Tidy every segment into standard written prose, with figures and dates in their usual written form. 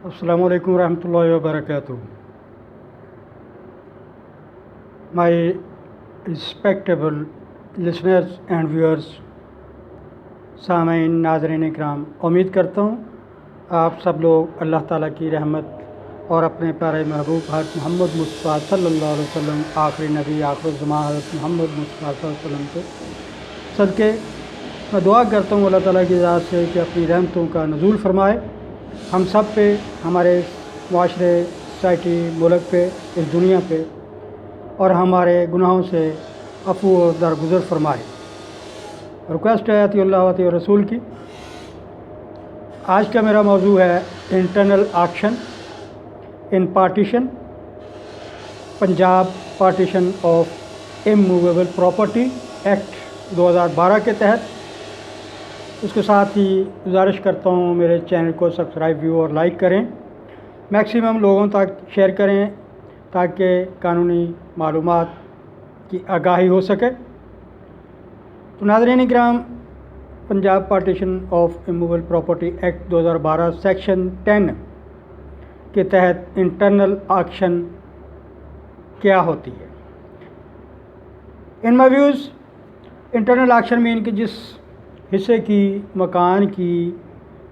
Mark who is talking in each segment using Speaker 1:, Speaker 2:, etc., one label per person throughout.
Speaker 1: Assalamu alaikum warahmatullahi wabarakatuh. My respectable listeners and viewers, सामाइन नाज़रीन इकराम, उम्मीद करता हूँ आप सब लोग अल्लाह ताला की रहमत और अपने प्यारे महबूब हज़रत मोहम्मद मुस्तफ़ा सल्लल्लाहु अलैहि वसल्लम आखिरी नबी आखिर ज़मां हज़रत मोहम्मद मुस्तफ़ा सल्लल्लाहु अलैहि वसल्लम के सदके मैं दुआ करता हूँ अल्लाह ताला की ज़ात से कि अपनी रहमतों का नज़ूल फरमाए हम सब पे, हमारे माशरे, सोसाइटी, मुल्क पे, इस दुनिया पे, और हमारे गुनाहों से अफ़ू और दरगुज़र फरमाए। रिक्वेस्ट है अतिउल्लाह व अतिउ रसूल की। आज का मेरा मौजू है internal auction in partition, Punjab partition of immovable property act 2012 के तहत। उसके साथ ही गुजारिश करता हूँ मेरे चैनल को सब्सक्राइब, व्यू और लाइक करें, मैक्सिमम लोगों तक शेयर करें ताकि कानूनी मालूमात की आगाही हो सके। तो नाज़रीन इकराम, Punjab partition of immovable property act 2012 section 10 के तहत इंटरनल ऑक्शन क्या होती है। In my views, internal auction mean कि जिस हिस्से की, मकान की,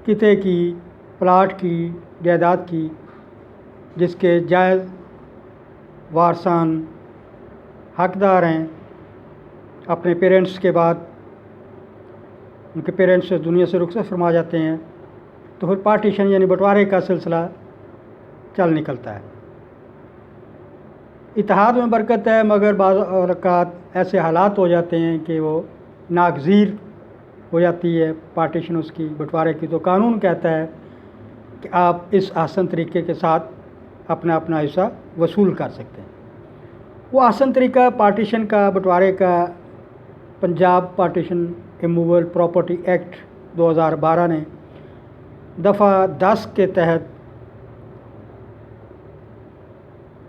Speaker 1: किते की, प्लाट की, जायदाद की, जिसके जायज़ वारसान हकदार हैं, अपने पेरेंट्स के बाद उनके पेरेंट्स दुनिया से रुखसत फरमा जाते हैं, तो फिर पार्टीशन यानी बंटवारे का सिलसिला चल निकलता है। इत्तेहाद में बरकत है, मगर बाज़ औक़ात ऐसे हालात हो जाते हैं कि वो नागज़ीर हो जाती है पार्टीशन उसकी, बंटवारे की। तो कानून कहता है कि आप इस आसान तरीके के साथ अपना अपना हिस्सा वसूल कर सकते हैं। वो आसान तरीका पार्टीशन का, बंटवारे का, Punjab partition immovable property act 2012 ने दफ़ा 10 के तहत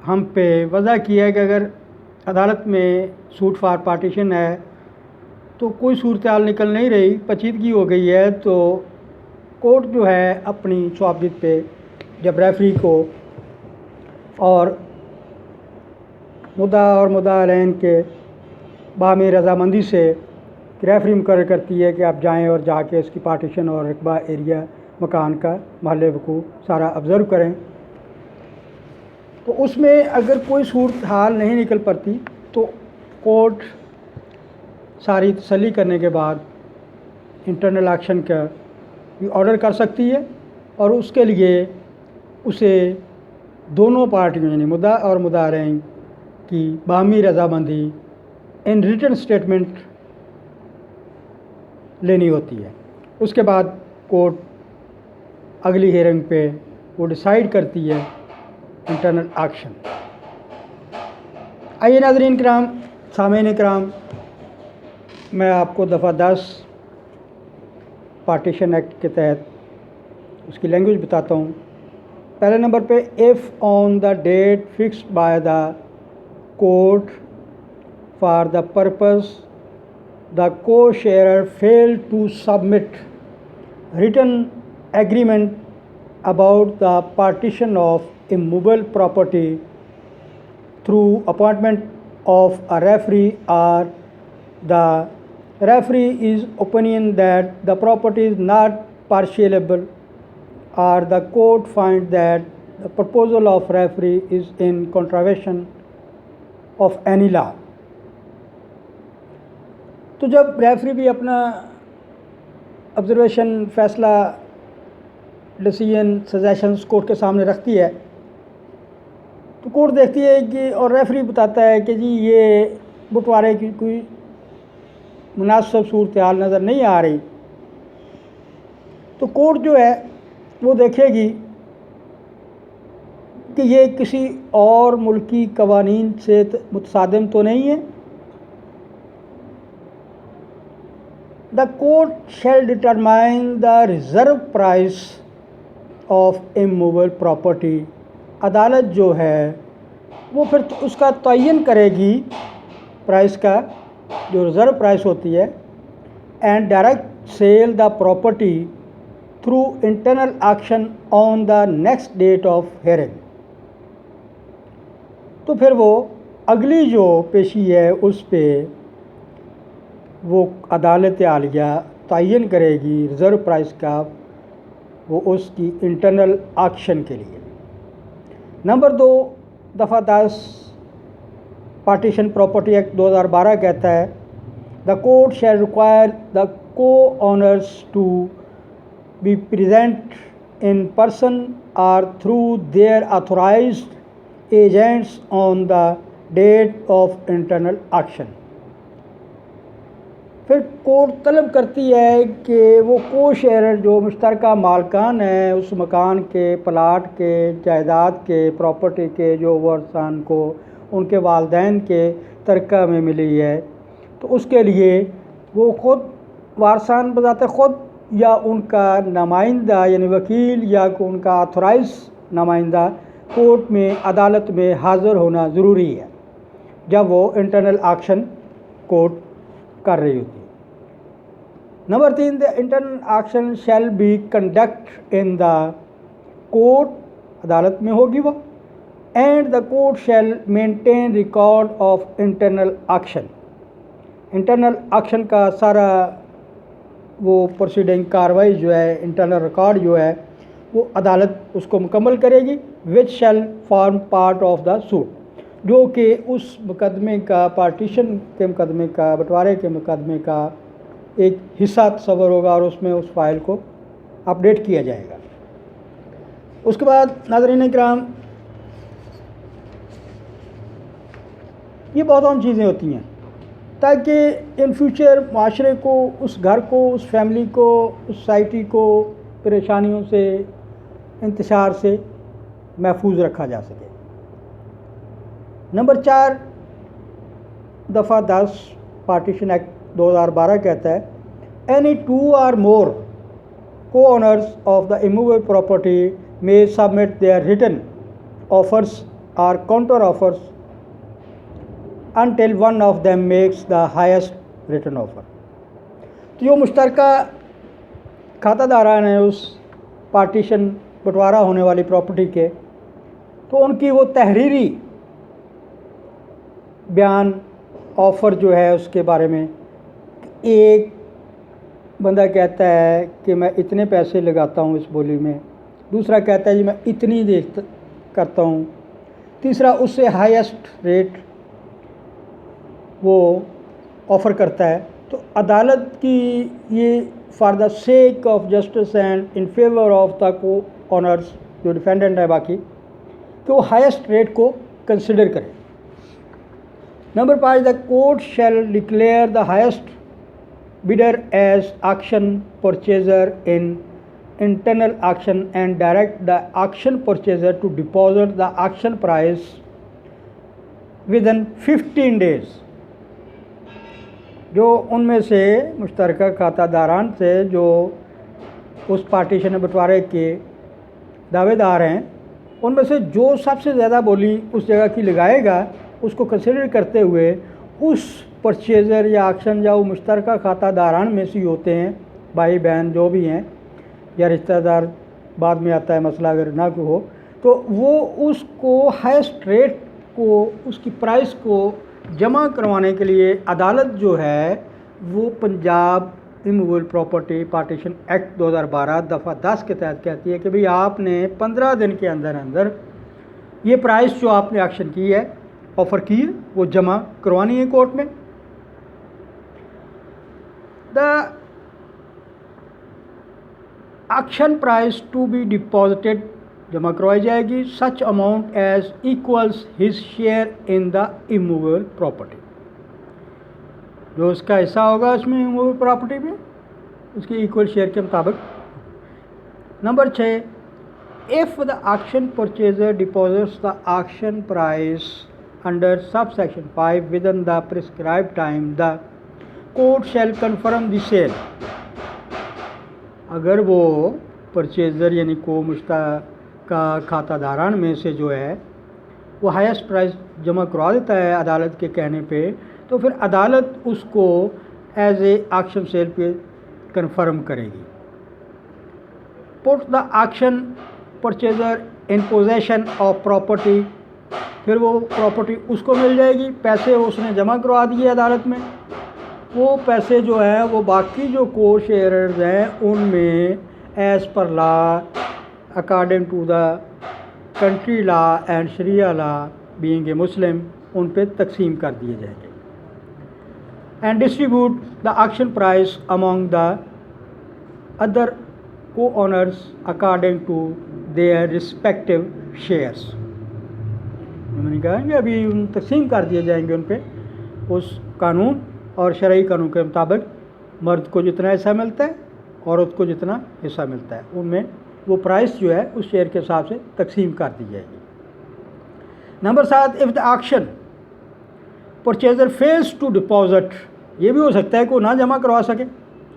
Speaker 1: हम पे वज़ा किया है कि अगर अदालत में सूट फॉर पार्टीशन है तो कोई सूरत हाल निकल नहीं रही, पेचीदगी हो गई है, तो कोर्ट जो है अपनी सवाबियत पे जब रेफरी को और मुद्दा और मुद्दा अलैन के बामी रजामंदी से रेफरी मुकर्रर करती है कि आप जाएं और जाके इसकी पार्टीशन और रकबा, एरिया, मकान का, महल वकूफ़ सारा ऑब्ज़र्व करें। तो उसमें अगर कोई सूरत हाल नहीं निकल पड़ती तो कोर्ट सारी तसल्ली करने के बाद इंटरनल ऑक्शन का ऑर्डर कर सकती है, और उसके लिए उसे दोनों पार्टियों यानी मुद्दा और मुद्दा अलैन की बाहमी रजामंदी इन रिटन स्टेटमेंट लेनी होती है। उसके बाद कोर्ट अगली हियरिंग पे वो डिसाइड करती है इंटरनल ऑक्शन। आइए नाज़रीन किराम, सामीन किराम, मैं आपको दफ़ा 10 पार्टीशन एक्ट के तहत उसकी लैंग्वेज बताता हूँ। पहले नंबर पे, if on the date fixed by the court for the purpose the co-sharer failed to submit written agreement about the partition of immovable property through appointment of a referee, or the referee is opinion that the property is not partialable, or the court finds that the proposal of referee is in contravention of any law। तो जब referee भी अपना observation, फ़ैसला, decision, suggestions court के सामने रखती है, तो कोर्ट देखती है कि, और रेफरी बताता है कि जी ये बंटवारे की कोई मुनासिब सूरत हाल नज़र नहीं आ रही, तो कोर्ट जो है वो देखेगी कि ये किसी और मुल्की कवानीन से मुतसादिम तो नहीं है। The court shall determine the reserve price of immovable property। अदालत जो है वो फिर उसका तयन करेगी प्राइस का, जो रिज़र्व प्राइस होती है, and direct sale the property through internal auction on the next date of hearing. तो फिर वो अगली जो पेशी है उस पे वो अदालत आलिया तयन करेगी रिज़र्व प्राइस का, वो उसकी इंटरनल एक्शन के लिए। नंबर 2 दफ़ा 10 पार्टीशन प्रॉपर्टी एक्ट 2012 कहता है the court shall require the को owners to be present in person or through their authorised agents on the date of internal action. फिर कोर्ट तलब करती है कि वो को शेयर जो मुश्तरका मालकान हैं उस मकान के, प्लाट के, जायदाद के, प्रॉपर्टी के, जो वारसान को उनके वालदैन के तरका में मिली है, तो उसके लिए वो ख़ुद वारसान बजाते ख़ुद या उनका नुमाइंदा यानी वकील या उनका ऑथराइज नुमाइंदा कोर्ट में, अदालत में हाज़िर होना ज़रूरी है जब वो इंटरनल एक्शन कोर्ट कर रही होती है। Number 3 the internal action shall be conduct in the court, अदालत में होगी वो, and the court shell maintain record of internal action. Internal action का सारा वो प्रोसीडिंग कार्रवाई जो है, इंटरनल रिकॉर्ड जो है, वो अदालत उसको मुकम्मल करेगी। Which shall form part of the suit, जो कि उस मुकदमे का, पार्टीशन के मुकदमे का, बंटवारे के मुकदमे का एक हिस्सा तस्वर होगा और उसमें उस फाइल को अपडेट किया जाएगा। उसके बाद नाज़रीन इकराम, ये बहुत अहम चीज़ें होती हैं ताकि इन फ्यूचर माशरे को, उस घर को, उस फैमिली को, उस सोसाइटी को परेशानियों से, इंतशार से महफूज रखा जा सके। नंबर 4 दफ़ा 10 पार्टीशन एक्ट 2012 कहता है एनी 2 और more co owners of the immovable property may submit their written offers और counter offers until one of them makes the highest written offer। तो जो मुश्तरका खातादारान हैं उस पार्टीशन बंटवारा होने वाली प्रॉपर्टी के, तो उनकी वो तहरीरी बयान, ऑफ़र जो है उसके बारे में, एक बंदा कहता है कि मैं इतने पैसे लगाता हूँ इस बोली में, दूसरा कहता है जी मैं इतनी देर करता हूँ, तीसरा उससे हाईएस्ट रेट वो ऑफ़र करता है। तो अदालत की ये for the sake of justice and in favour of the को ऑनर्स, जो डिफेंडेंट है बाकी, तो वो हाईएस्ट रेट को कंसिडर करें। Number 5 the court shall declare the highest bidder as auction purchaser in internal auction and direct the action purchaser to deposit the action price within 15 days. जो उनमें से मुश्तरका खातादारान से जो उस पार्टीशन बंटवारे के दावेदार हैं, उनमें से जो सबसे ज़्यादा बोली उस जगह की लगाएगा, उसको कंसिडर करते हुए उस परचेज़र या एक्शन या वो मुश्तरका खातादारान में से होते हैं, भाई बहन जो भी हैं या रिश्तेदार, बाद में आता है मसला अगर ना को हो, तो वो उसको हाईएस्ट रेट को, उसकी प्राइस को जमा करवाने के लिए अदालत जो है वो Punjab immovable property partition act 2012 दफ़ा 10 के तहत कहती है कि भाई आपने 15 दिन के अंदर अंदर ये प्राइस जो आपने एक्शन की है, ऑफ़र की है, वो जमा करवानी है कोर्ट में। The action price to be deposited, जमा करवाई जाएगी, such amount as equals his share in the immovable property, जो उसका हिस्सा होगा उसमें इमूवेबल प्रॉपर्टी में, उसके इक्वल शेयर के मुताबिक। Number 6 if the action purchaser deposits the action price under subsection 5 within the prescribed time the court shall confirm the sale. अगर वो परचेजर यानी को मुश्तरका खातादारान में से जो है वो हाईएस्ट प्राइस जमा करवा देता है अदालत के कहने पे, तो फिर अदालत उसको एज ए एक्शन सेल पे कन्फर्म करेगी। Put the auction purchaser in possession of property, फिर वो प्रॉपर्टी उसको मिल जाएगी, पैसे उसने जमा करवा दिए अदालत में, वो पैसे जो है वो बाकी जो को शेयरर्स हैं उनमें as per law according to the country law and शरिया लॉ बीइंग ए मुस्लिम उन पे तकसीम कर दिए जाएंगे। And distribute the auction price among the other co owners according to their respective shares. मैंने कहा कि अभी तकसीम कर दिए जाएंगे उन पे उस कानून और शरई कानून के मुताबिक, मर्द को जितना हिस्सा मिलता है औरत को जितना हिस्सा मिलता है, उनमें वो प्राइस जो है उस शेयर के हिसाब से तकसीम कर दी जाएगी। Number 7, if the auction purchaser fails to deposit, ये भी हो सकता है कि वो ना जमा करवा सके,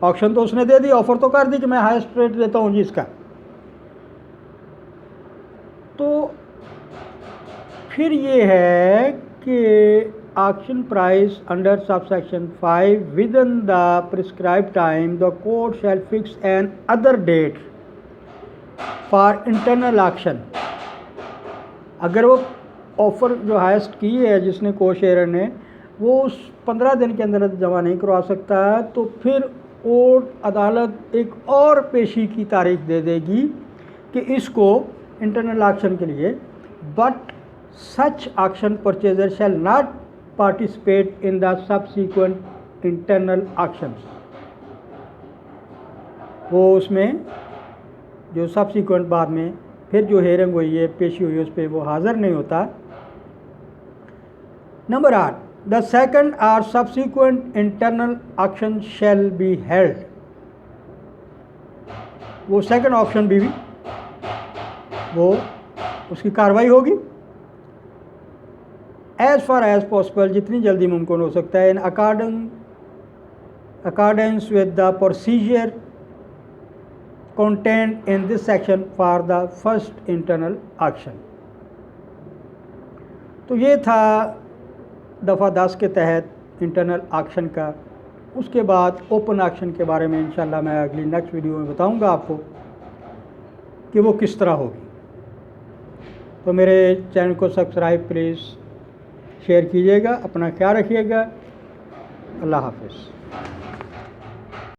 Speaker 1: ऑक्शन तो उसने दे दी, ऑफर तो कर दी कि मैं हाईएस्ट रेट देता हूँ जी इसका, तो फिर ये है कि auction price under subsection 5 within the prescribe time the court shall fix another date for internal auction. अगर वो ऑफ़र जो हाईएस्ट की है जिसने को शेयर ने, वो उस 15 दिन के अंदर जमा नहीं करवा सकता, तो फिर कोर्ट अदालत एक और पेशी की तारीख दे देगी कि इसको इंटरनल ऑक्शन के लिए, but such auction purchaser shall not participate in the subsequent internal auctions. वो उसमें जो सबसीक्वेंट बाद में फिर जो हेयरिंग हुई है, पेशी हुई है, उस पर वो हाज़िर नहीं होता। Number 8, the second or subsequent internal auction shall be held. वो सेकंड ऑक्शन भी वो उसकी कार्रवाई होगी एज़ फार एज़ पॉसिबल, जितनी जल्दी मुमकिन हो सकता है, in accordance with the procedure contained in this section for the first internal auction। तो ये था दफ़ा 10 के तहत इंटरनल ऑक्शन का। उसके बाद ओपन ऑक्शन के बारे में इंशाल्लाह मैं अगली नेक्स्ट वीडियो में बताऊंगा आपको कि वो किस तरह होगी। तो मेरे चैनल को सब्सक्राइब प्लीज़ शेयर कीजिएगा, अपना ख्याल रखिएगा। अल्लाह हाफ़िज़।